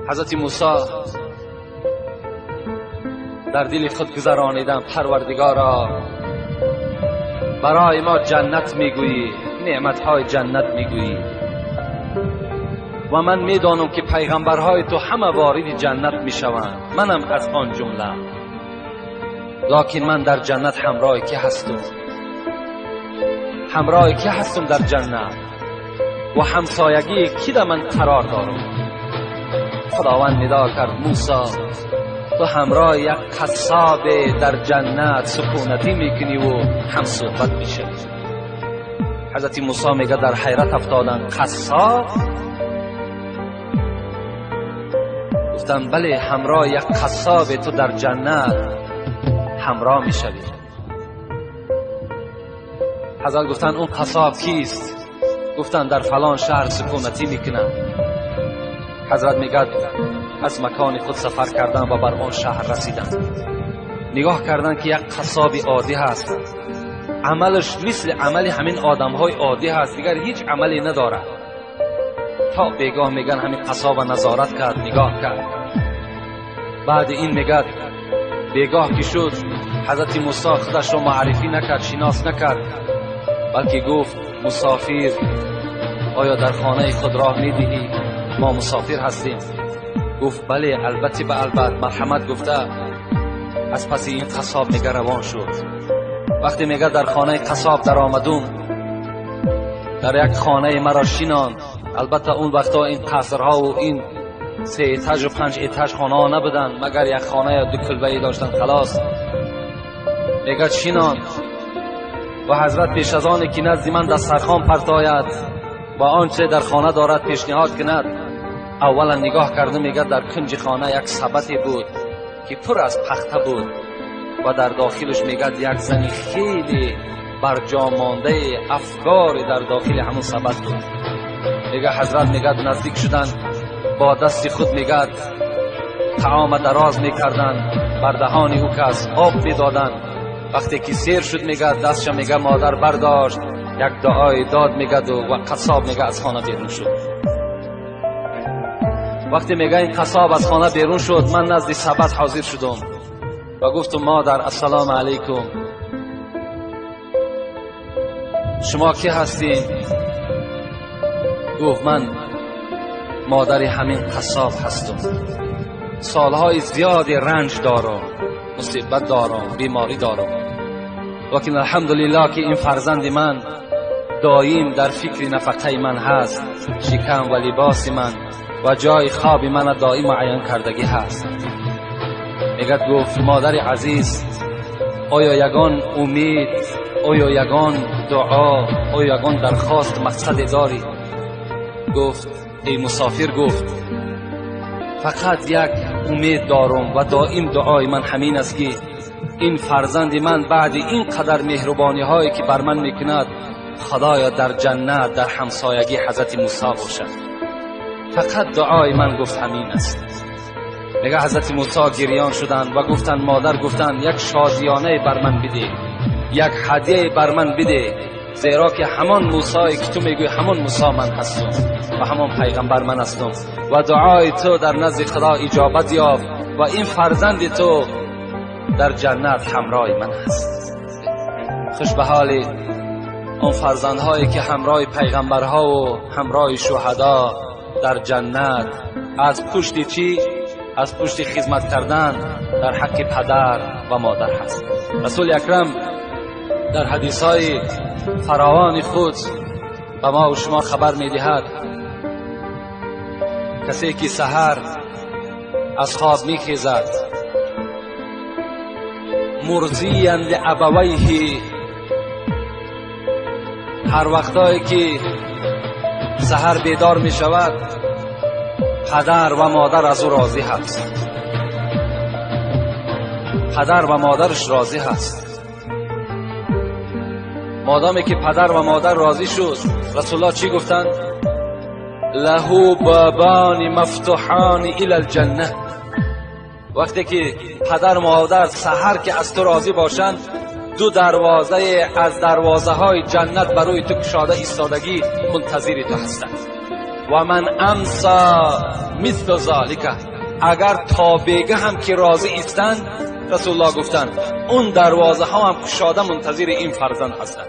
حضرت موسی در دل خود گذرانیدم پروردگارا برای ما جنت میگویی، نعمتهای جنت میگویی و من میدانم که پیغمبرهای تو همه وارد جنت میشوند، منم از آن جمله. لکن من در جنت همراه کی هستم؟ همراه کی هستم در جنت و همسایگی کی در من قرار دارم؟ خداوند ندا کرد موسی تو همراه یک قصاب در جنت سکونتی میکنی و هم صحبت میشه. حضرت موسی میگه در حیرت افتادن قصاب؟ گفتن بله، همراه یک قصاب تو در جنت همراه میشوی. حضرت گفتن اون قصاب کیست؟ گفتن در فلان شهر سکونتی میکنن. حضرت میگه از مکان خود سفر کردن و بر آن شهر رسیدن. نگاه کردن که یک قصاب عادی هست، عملش مثل عمل همین آدمهای عادی هست، دیگر هیچ عملی نداره. تا بیگاه میگن همین قصاب نظارت کرد، نگاه کرد. بعد این میگه بیگاه که شد حضرت موسی خودش را معرفی نکرد، شناس نکرد، بلکه گفت مسافر آیا در خانه خود راه میدهی؟ ما مسافر هستیم. گفت بله، البته به البته، مرحمت گفته. از پس این قصاب میگه روان شد. وقتی میگه در خانه قصاب در آمدم، در یک خانه مرا شیناند. البته اون وقتا این قصرها و این 3 ایتاژ و 5 ایتاژ خانه ها نبودن، مگر یک خانه یا 2 کلبه‌ای داشتن خلاص. میگه شیناند و حضرت پیش از آن که نزد من دسترخوان پرتاید و آنچه در خانه دارد پیشنهاد کند، اولا نگاه کرده میگه در کنج خانه یک سبدی بود که پر از پخته بود و در داخلش میگه یک زنی خیلی برجا مانده افکار در داخل همون سبد بود. میگه حضرت میگه نزدیک شدن، با دست خود میگه طعام دراز میکردن، بر دهان او کس آب میدادن. وقتی که سیر شد میگه دستش میگه مادر برداشت، یک دعای داد میگه و قصاب میگه از خانه بیرون شد. وقتی میگه این قصاب از خانه بیرون شد، من نزد سبد حاضر شدم و گفتم مادر السلام علیکم، شما کی هستین؟ گفت من مادر همین قصاب هستم، سالهای زیادی رنج دارم، مصیبت دارم، بیماری دارم، لیکن الحمدلله که این فرزند من دایم در فکر نفقه من هست، شکم و لباس من و جای خواب من دائم معین کردگی هست. میگه گفت مادر عزیز، آیا یگان امید، آیا یگان دعا، آیا یگان درخواست مقصد داری؟ گفت ای مسافر، گفت فقط یک امید دارم و دائم دعای من همین است که این فرزند من بعد این قدر مهربانی هایی که بر من میکند، خدایا در جنت در همسایگی حضرت موسی باشد. فقط دعای من گفت همین است. میگه حضرت موسی گریان شدند و گفتن مادر، گفتن یک شادیانه بر من بده، یک هدیه بر من بده، زیرا که همان موسی که تو میگوی همان موسی من هستم و همان پیغمبر من هستم و دعای تو در نزد خدا اجابت یافت و این فرزند تو در جنت همراه من هست. خوش به حال اون فرزندهایی که همراه پیغمبرها و همراه شهدا در جنت از پشت چی؟ از پشت خدمت کردن در حق پدر و مادر هست. رسول اکرم در حدیثهای فراوان خود به ما و شما خبر میدهد کسی که سحر از خواب میخیزد مرضیاً لابویه، هر وقتایی که سحر بیدار می شود پدر و مادر از او راضی هست، پدر و مادرش راضی هست. مادامی که پدر و مادر راضی شد، رسول الله چی گفتن؟ له بابان مفتوحان الی الجنه. وقتی که پدر و مادر سحر که از تو راضی باشند، 2 دروازه از دروازه های جنت برای تو کشاده ایستادگی منتظر تو هستند. و من امسا مثل ذالک، اگر تا بگه هم که راضی ایستند، رسول الله گفتند اون دروازه ها هم گشاده منتظر این فرزند هستند.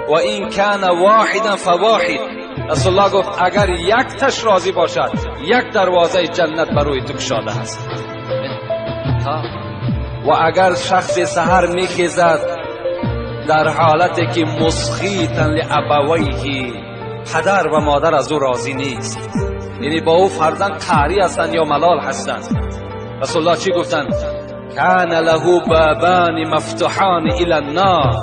و این کان واحدا فواحد، رسول الله گفت اگر یک تش راضی باشد، یک دروازه جنت برای تو گشاده است. و اگر شخص سحر میخیزد در حالتی که مسخیتا لابویه، پدر و مادر از او راضی نیست، یعنی با او فرزند قهری هستند یا ملال هستند، رسول الله چی گفتند؟ کان له بابان مفتوحان الی النار،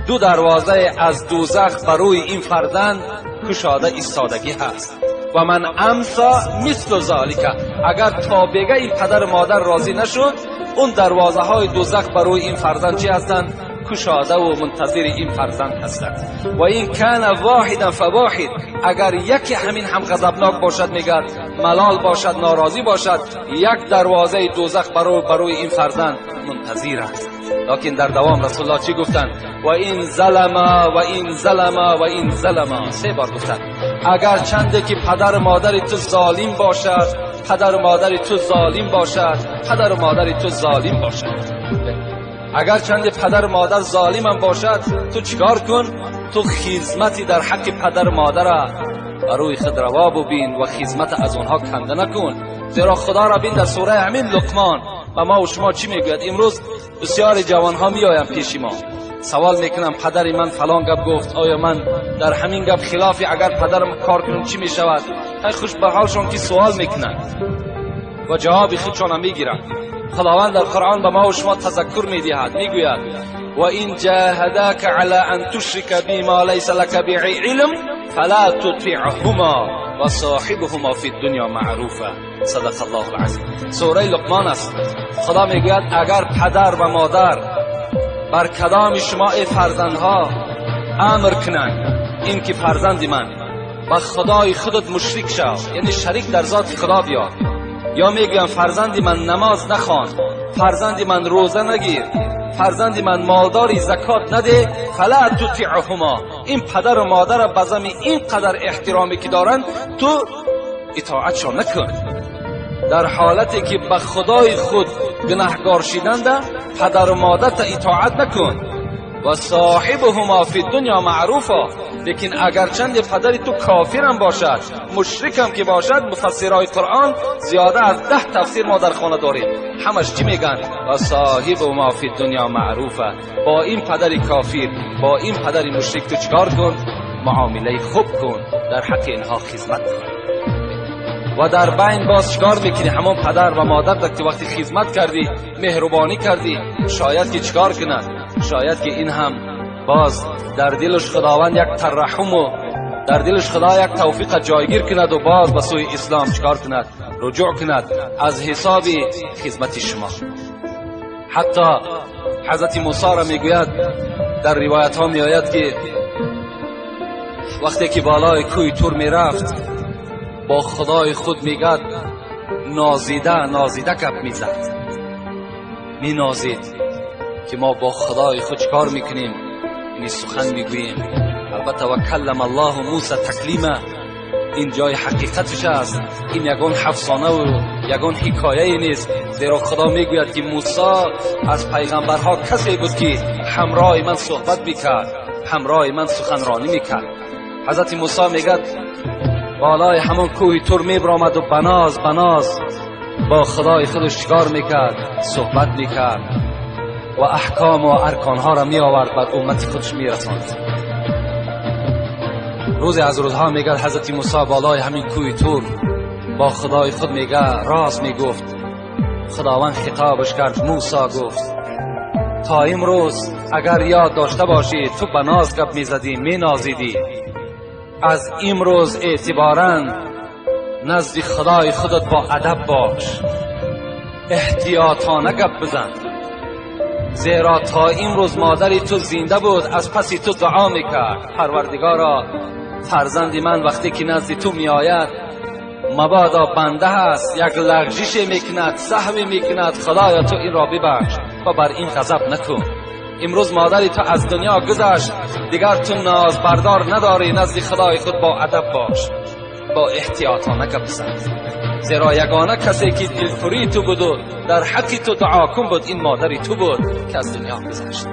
دو دروازه از دوزخ برای این فرزند گشاده ایستادگی هست. و من امسا مثل ذالک، اگر تا بگه این پدر مادر راضی نشد، اون دروازه های دوزخ برای این فرزند چی هستند؟ گشاده و منتظر این فرزند هستند. و این کان واحدا فواحد، اگر یکی همین هم غضبناک باشد، میگه ملال باشد، ناراضی باشد، یک دروازه دوزخ برای این فرزند منتظر است. لیکن در دوام رسول الله چی گفتند؟ و این ظلم و این ظلم و این ظلم، 3 بار گفتند اگر چنده که پدر مادر تو ظالم باشد، پدر مادر تو ظالم باشد، پدر مادر تو ظالم باشد، اگر چند پدر مادر ظالم هم باشد، تو چیکار کن؟ تو خدمتی در حق پدر مادر برای خود روا ببین و خدمت از اونها کنده نکن. زیرا خدا را بین در سوره همین لقمان و ما و شما چی میگوید؟ امروز بسیار جوان ها میآیند پیش ما، سوال میکنم پدر من فلان گپ گفت، آیا من در همین گپ خلافی اگر پدرم کار کنم چی میشود؟ ای خوش به حالشون که سوال میکنند و جواب خودشون میگیرند. خداوند در قرآن به ما و شما تذکر میدهد، میگوید و این جاهداک علی ان تشرک بی ما لیس لک به علم فلا تطیعهما و صاحبهما فی الدنیا معروفا. صدق الله العظیم. سوره لقمان است. خدا میگوید اگر پدر و مادر بر کدام شما ای فرزندها امر کنند این که فرزند من با خدای خودت مشرک شو، یعنی شریک در ذات خدا بیار، یا میگن فرزندی من نماز نخوان، فرزندی من روزه نگیر، فرزندی من مالداری زکات نده، فلا تطیعهما، این پدر و مادر بزمی اینقدر احترامی که دارن تو اطاعتشان نکن. در حالتی که به خدای خود گناهگار شدنده، پدر و مادر تا اطاعت نکن. و صاحبهما فی الدنیا معروفا، لیکن اگرچند پدری تو کافرم باشد، مشرکم که باشد، مفسرای قرآن زیاده از 10 تفسیر ما در خانه داریم، همش چی میگن؟ و صاحبهما فی الدنیا معروفا، با این پدری کافر، با این پدری مشرک تو چکار کن؟ معامله خوب کن، در حق اینها خدمت کن. و در بین باز چکار میکنی؟ همون پدر و مادر که وقتی خدمت کردی، مهربانی کردی، شاید که چکار کند؟ شاید که این هم باز در دلش خداوند یک ترحم و در دلش خدا یک توفیق جایگیر کند و باز به سوی اسلام چکار کند؟ رجوع کند از حساب خدمت شما. حتی حضرت موسی را میگوید در روایت ها میآید که وقتی که بالای کوه طور میرفت با خدای خود میگد نازیده گپ میزد، می نازید که ما با خدای خود کار میکنیم، یعنی سخن میگوییم. البته و کلم الله موسی تکلیما، این جای حقیقتش است، این یگان افسانه و یگان حکایه نیست، زیرا خدا میگوید که موسی از پیغمبرها کسی بود که همراه من صحبت میکرد، همراه من سخنرانی میکرد. حضرت موسی میگد بالای همون کوه طور میبرامد و بناز با خدای خودش چیکار میکرد؟ صحبت میکرد و احکام و ارکانها را می آورد بر امت خودش می رساند. روزی از روزها میگه حضرت موسی بالای همین کوه طور با خدای خود میگه راز میگفت. خداوند خطابش کرد، موسی گفت تا امروز اگر یاد داشته باشی تو به ناز گپ میزدی، می نازیدی، از امروز اعتباراً نزد خدای خودت با ادب باش، احتیاطانه گپ بزن، زیرا تا امروز مادری تو زنده بود، از پسی تو دعا میکرد پروردگارا فرزندی من وقتی که نزد تو میآید مبادا بنده هست، یک لغزش میکند، سهو میکند، خدایا تو این را ببخش و بر این غضب نکن. امروز مادری تو از دنیا گذشت، دیگر تو ناز بردار نداری، نزد خدای خود با ادب باش. با احتیاطانه گپ زیرا یگانه کسی که دلخوری تو بود و در حق تو دعا کن بود این مادری تو بود که از دنیا گذشت.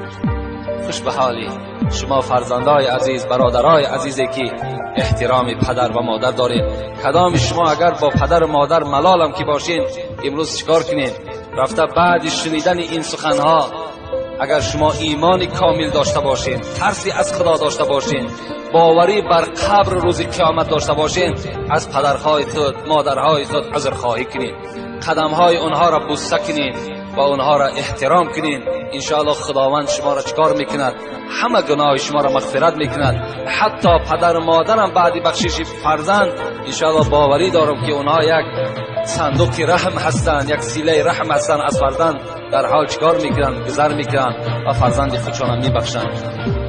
خوش به حالی شما فرزندای عزیز، برادرای عزیزی که احترام پدر و مادر دارید. کدام شما اگر با پدر و مادر ملالم که باشین امروز چیکار کنین؟ رفته بعد شنیدن این سخنها اگر شما ایمان کامل داشته باشین، ترسی از خدا داشته باشین، باوری بر قبر روز قیامت داشته باشین، از پدرهایتون مادرهایتون عذرخواهی کنین، قدمهای اونها را بوسه کنین و اونها را احترام کنین. انشاءالله خداوند شما را چکار میکند؟ همه گناه شما را مغفرت میکند. حتی پدر و مادرم بعد بخشش فرزند انشاءالله باوری دارم که اونها یک صندوق رحم هستند، یک سیله رحم هستند. از فرزند در حال چکار میکنند؟ گذر میکنند و فرزند خودشان میبخشند.